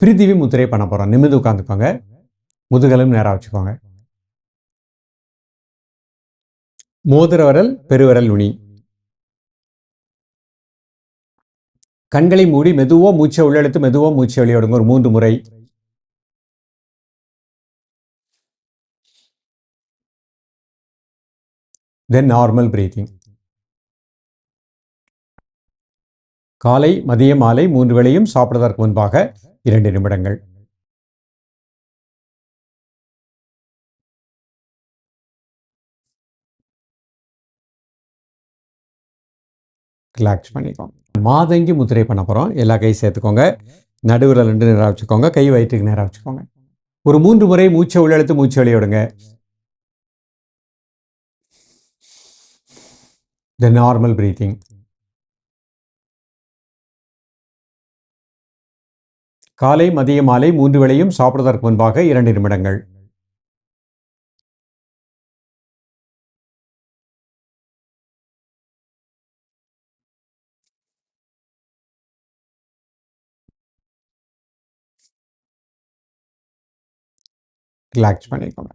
பிரிதிவி முத்திரை பண்ண போகிறோம். நிமிர்ந்து உட்காந்துக்கோங்க. முதுகலும் நேராக வச்சுக்கோங்க. மோதிர விரல், பெருவிரல் நுனி. கண்களை மூடி மெதுவாக மூச்சை உள்ளெழுத்து மெதுவாக மூச்சை வெளியிடுங்க. ஒரு 3 முறை. தென் நார்மல் பிரீத்திங். காலை, மதியம், மாலை 3 வேளையும் சாப்பிடுவதற்கு முன்பாக 2 நிமிடங்கள். ரிலாக்ஸ் பண்ணிக்கோங்க. மாதங்கி முத்திரை பண்ண போகிறோம். எல்லா கை சேர்த்துக்கோங்க. நடுவில் 2 நேராக வச்சுக்கோங்க. கை வயிற்றுக்கு நேராக வச்சுக்கோங்க. ஒரு 3 முறை மூச்சை உள்ளெழுத்து மூச்சை வெளியிடுங்க. தென் நார்மல் பிரீத்திங். காலை, மதியம், மாலை 3 வேளையும் சாப்பிடுவதற்கு முன்பாக 2 நிமிடங்கள். ரிலாக்ஸ் பண்ணிக்கோங்க.